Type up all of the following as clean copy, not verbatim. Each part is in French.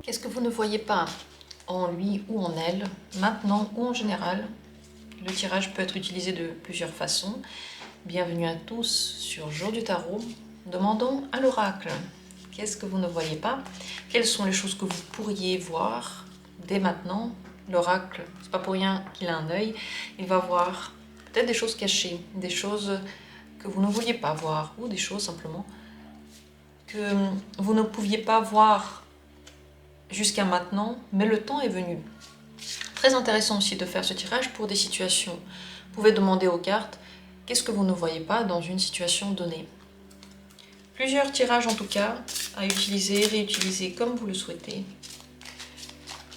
Qu'est-ce que vous ne voyez pas en lui ou en elle, maintenant ou en général? Le tirage peut être utilisé de plusieurs façons. Bienvenue à tous sur Jour du Tarot. Demandons à l'oracle. Qu'est-ce que vous ne voyez pas? Quelles sont les choses que vous pourriez voir dès maintenant? L'oracle, c'est pas pour rien qu'il a un œil. Il va voir peut-être des choses cachées, des choses que vous ne vouliez pas voir, ou des choses simplement que vous ne pouviez pas voir jusqu'à maintenant, mais le temps est venu. Très intéressant aussi de faire ce tirage pour des situations. Vous pouvez demander aux cartes, qu'est-ce que vous ne voyez pas dans une situation donnée? Plusieurs tirages en tout cas, à utiliser, réutiliser comme vous le souhaitez.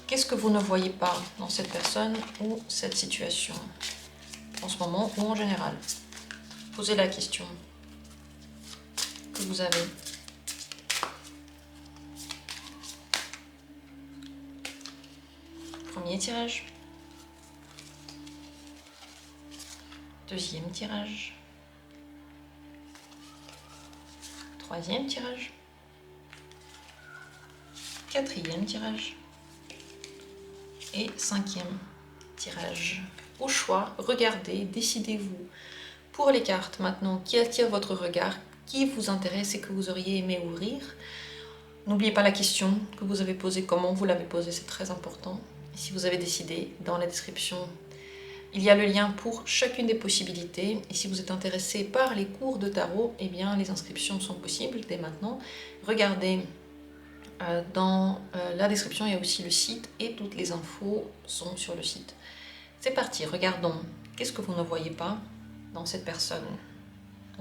Qu'est-ce que vous ne voyez pas dans cette personne ou cette situation, en ce moment ou en général? Posez la question que vous avez. Premier tirage. Deuxième tirage. Troisième tirage. Quatrième tirage. Et cinquième tirage. Au choix, regardez, décidez-vous pour les cartes maintenant qui attirent votre regard, qui vous intéresse et que vous auriez aimé ouvrir. N'oubliez pas la question que vous avez posée, comment vous l'avez posée, c'est très important. Et si vous avez décidé, dans la description, il y a le lien pour chacune des possibilités. Et si vous êtes intéressé par les cours de tarot, eh bien les inscriptions sont possibles dès maintenant. Regardez dans la description, il y a aussi le site et toutes les infos sont sur le site. C'est parti, regardons. Qu'est-ce que vous ne voyez pas dans cette personne,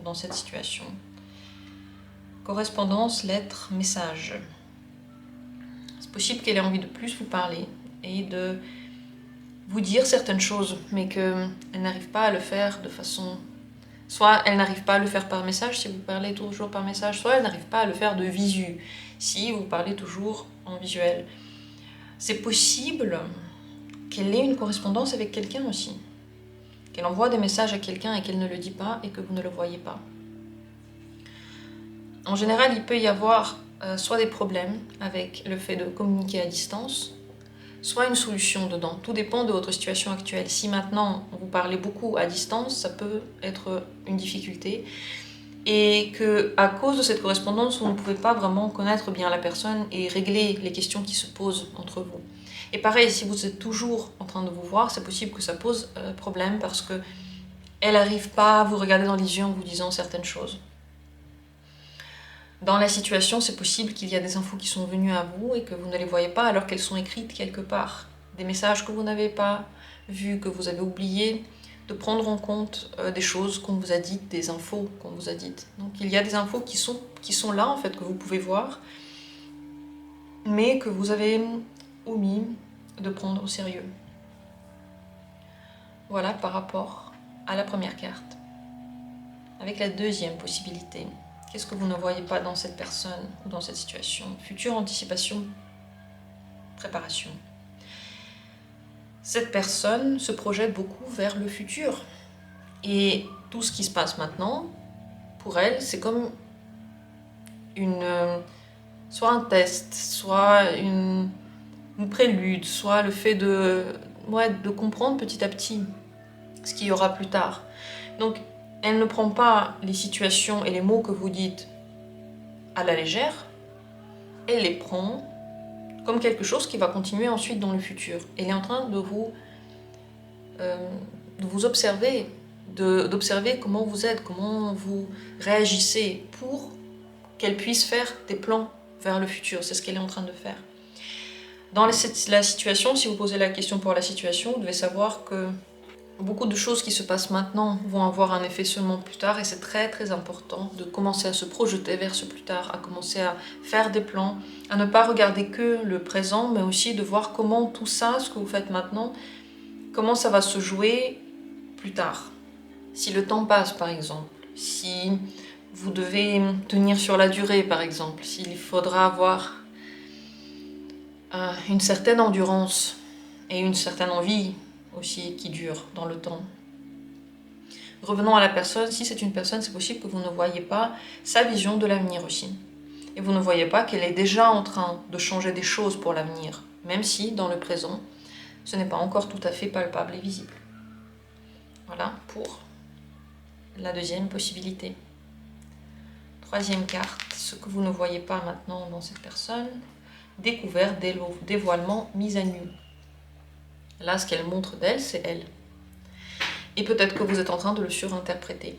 dans cette situation? Correspondance, lettre, message. C'est possible qu'elle ait envie de plus vous parler et de vous dire certaines choses, mais qu'elle n'arrive pas à le faire de façon... Soit elle n'arrive pas à le faire par message si vous parlez toujours par message, soit elle n'arrive pas à le faire de visu si vous parlez toujours en visuel. C'est possible qu'elle ait une correspondance avec quelqu'un aussi, qu'elle envoie des messages à quelqu'un et qu'elle ne le dit pas et que vous ne le voyez pas. En général, il peut y avoir soit des problèmes avec le fait de communiquer à distance, soit une solution dedans. Tout dépend de votre situation actuelle. Si maintenant vous parlez beaucoup à distance, ça peut être une difficulté. Et que à cause de cette correspondance, vous ne pouvez pas vraiment connaître bien la personne et régler les questions qui se posent entre vous. Et pareil, si vous êtes toujours en train de vous voir, c'est possible que ça pose problème parce que elle n'arrive pas à vous regarder dans les yeux en vous disant certaines choses. Dans la situation, c'est possible qu'il y a des infos qui sont venues à vous et que vous ne les voyez pas alors qu'elles sont écrites quelque part. Des messages que vous n'avez pas vus, que vous avez oubliés, de prendre en compte des choses qu'on vous a dites, des infos qu'on vous a dites. Donc il y a des infos qui sont là en fait, que vous pouvez voir, mais que vous avez omis de prendre au sérieux. Voilà par rapport à la première carte. Avec la deuxième possibilité. Qu'est-ce que vous ne voyez pas dans cette personne ou dans cette situation? Future, anticipation, préparation. Cette personne se projette beaucoup vers le futur. Et tout ce qui se passe maintenant, pour elle, c'est comme soit un test, soit une prélude, soit le fait de comprendre petit à petit ce qu'il y aura plus tard. Donc, elle ne prend pas les situations et les mots que vous dites à la légère, elle les prend comme quelque chose qui va continuer ensuite dans le futur. Elle est en train de vous observer, d'observer comment vous êtes, comment vous réagissez pour qu'elle puisse faire des plans vers le futur. C'est ce qu'elle est en train de faire. Dans la situation, si vous posez la question pour la situation, vous devez savoir que beaucoup de choses qui se passent maintenant vont avoir un effet seulement plus tard et c'est très très important de commencer à se projeter vers ce plus tard, à commencer à faire des plans, à ne pas regarder que le présent, mais aussi de voir comment tout ça, ce que vous faites maintenant, comment ça va se jouer plus tard. Si le temps passe par exemple, si vous devez tenir sur la durée par exemple, s'il faudra avoir une certaine endurance et une certaine envie aussi qui dure dans le temps. Revenons à la personne, si c'est une personne, c'est possible que vous ne voyez pas sa vision de l'avenir aussi. Et vous ne voyez pas qu'elle est déjà en train de changer des choses pour l'avenir, même si dans le présent, ce n'est pas encore tout à fait palpable et visible. Voilà pour la deuxième possibilité. Troisième carte, ce que vous ne voyez pas maintenant dans cette personne, découvert, dévoilement, mise à nu. Là, ce qu'elle montre d'elle, c'est elle. Et peut-être que vous êtes en train de le surinterpréter.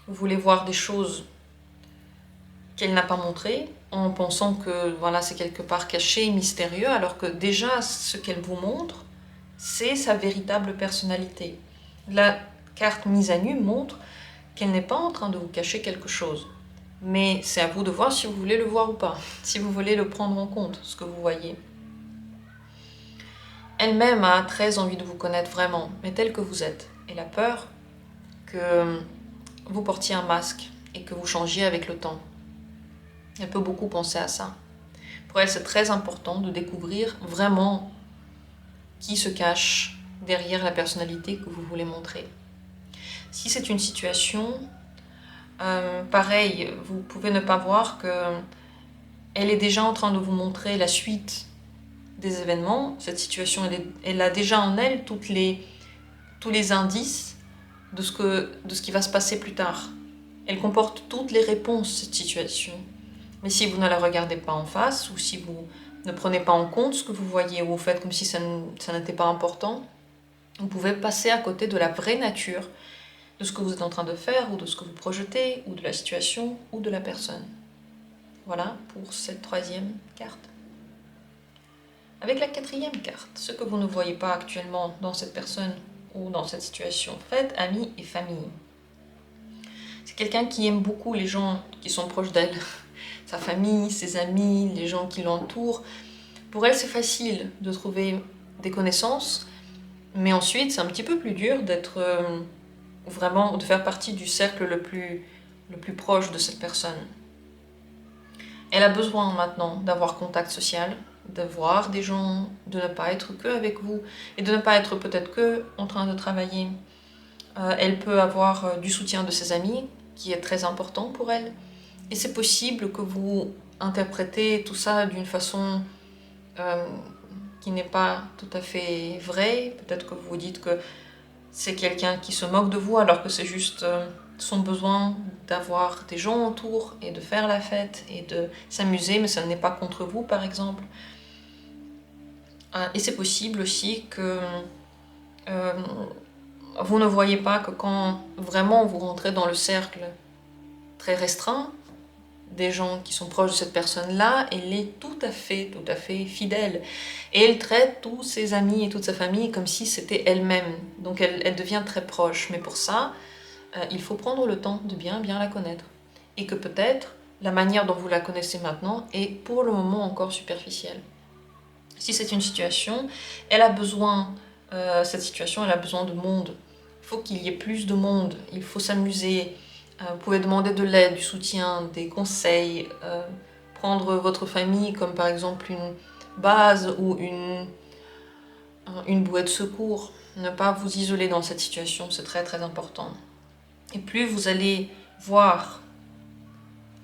Vous voulez voir des choses qu'elle n'a pas montrées, en pensant que voilà, c'est quelque part caché, mystérieux, alors que déjà, ce qu'elle vous montre, c'est sa véritable personnalité. La carte mise à nu montre qu'elle n'est pas en train de vous cacher quelque chose. Mais c'est à vous de voir si vous voulez le voir ou pas, si vous voulez le prendre en compte, ce que vous voyez. Elle-même a très envie de vous connaître vraiment, mais tel que vous êtes. Elle a peur que vous portiez un masque et que vous changiez avec le temps. Elle peut beaucoup penser à ça. Pour elle, c'est très important de découvrir vraiment qui se cache derrière la personnalité que vous voulez montrer. Si c'est une situation pareil, vous pouvez ne pas voir qu'elle est déjà en train de vous montrer la suite des événements. Cette situation, elle a déjà en elle tous les indices de ce qui va se passer plus tard. Elle comporte toutes les réponses, cette situation. Mais si vous ne la regardez pas en face, ou si vous ne prenez pas en compte ce que vous voyez, ou vous faites comme si ça n'était pas important, vous pouvez passer à côté de la vraie nature de ce que vous êtes en train de faire, ou de ce que vous projetez, ou de la situation, ou de la personne. Voilà pour cette troisième carte. Avec la quatrième carte, ce que vous ne voyez pas actuellement dans cette personne ou dans cette situation, faites amis et famille. C'est quelqu'un qui aime beaucoup les gens qui sont proches d'elle, sa famille, ses amis, les gens qui l'entourent. Pour elle, c'est facile de trouver des connaissances, mais ensuite, c'est un petit peu plus dur d'être vraiment, de faire partie du cercle le plus proche de cette personne. Elle a besoin maintenant d'avoir contact social, de voir des gens, de ne pas être que avec vous, et de ne pas être peut-être que en train de travailler. Elle peut avoir du soutien de ses amis, qui est très important pour elle, et c'est possible que vous interprétez tout ça d'une façon qui n'est pas tout à fait vraie. Peut-être que vous vous dites que c'est quelqu'un qui se moque de vous, alors que c'est juste son besoin d'avoir des gens autour et de faire la fête et de s'amuser, mais ça n'est pas contre vous, par exemple. Et c'est possible aussi que vous ne voyez pas que quand vraiment vous rentrez dans le cercle très restreint des gens qui sont proches de cette personne-là, elle est tout à fait fidèle. Et elle traite tous ses amis et toute sa famille comme si c'était elle-même. Donc elle devient très proche. Mais pour ça, il faut prendre le temps de bien la connaître. Et que peut-être la manière dont vous la connaissez maintenant est pour le moment encore superficielle. Si c'est une situation, elle a besoin, cette situation, elle a besoin de monde. Il faut qu'il y ait plus de monde, il faut s'amuser. Vous pouvez demander de l'aide, du soutien, des conseils, prendre votre famille comme par exemple une base ou une bouée de secours. Ne pas vous isoler dans cette situation, c'est très important. Et plus vous allez voir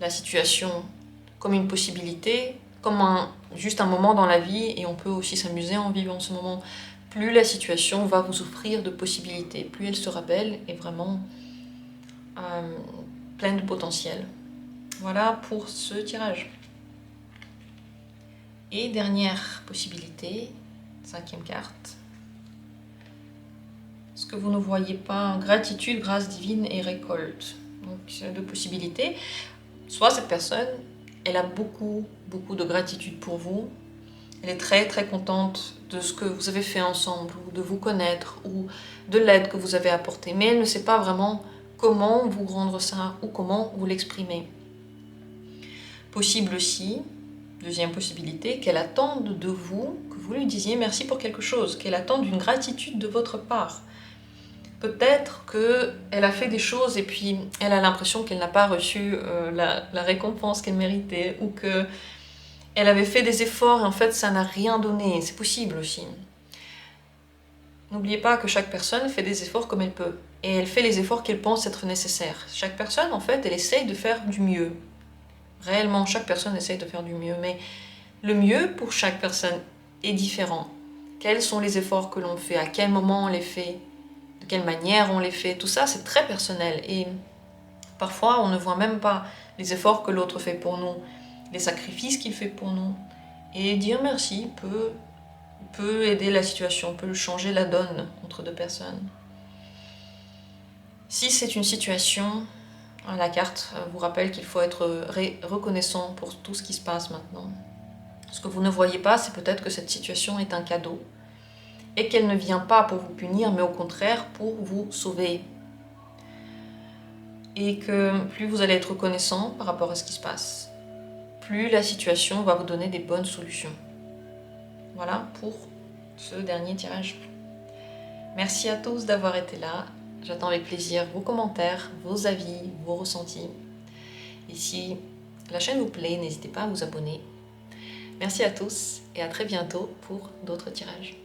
la situation comme une possibilité, comme juste un moment dans la vie, et on peut aussi s'amuser en vivant ce moment, plus la situation va vous offrir de possibilités, plus elle sera belle et vraiment pleine de potentiel. Voilà pour ce tirage. Et dernière possibilité, cinquième carte. Ce que vous ne voyez pas, gratitude, grâce divine et récolte. Donc deux possibilités. Soit cette personne, elle a beaucoup de gratitude pour vous. Elle est très contente de ce que vous avez fait ensemble, ou de vous connaître, ou de l'aide que vous avez apportée. Mais elle ne sait pas vraiment comment vous rendre ça, ou comment vous l'exprimer. Possible aussi, deuxième possibilité, qu'elle attende de vous, que vous lui disiez merci pour quelque chose, qu'elle attende une gratitude de votre part. Peut-être qu'elle a fait des choses et puis elle a l'impression qu'elle n'a pas reçu la récompense qu'elle méritait, ou qu'elle avait fait des efforts et en fait ça n'a rien donné. C'est possible aussi. N'oubliez pas que chaque personne fait des efforts comme elle peut, et elle fait les efforts qu'elle pense être nécessaires. Chaque personne, en fait, elle essaye de faire du mieux. Réellement, chaque personne essaye de faire du mieux, mais le mieux pour chaque personne est différent. Quels sont les efforts que l'on fait, à quel moment on les fait, de quelle manière on les fait, tout ça c'est très personnel et parfois on ne voit même pas les efforts que l'autre fait pour nous, les sacrifices qu'il fait pour nous. Et dire merci peut aider la situation, peut changer la donne entre deux personnes. Si c'est une situation, la carte vous rappelle qu'il faut être reconnaissant pour tout ce qui se passe maintenant. Ce que vous ne voyez pas, c'est peut-être que cette situation est un cadeau et qu'elle ne vient pas pour vous punir, mais au contraire pour vous sauver. Et que plus vous allez être reconnaissant par rapport à ce qui se passe, plus la situation va vous donner des bonnes solutions. Voilà pour ce dernier tirage. Merci à tous d'avoir été là. J'attends avec plaisir vos commentaires, vos avis, vos ressentis. Et si la chaîne vous plaît, n'hésitez pas à vous abonner. Merci à tous et à très bientôt pour d'autres tirages.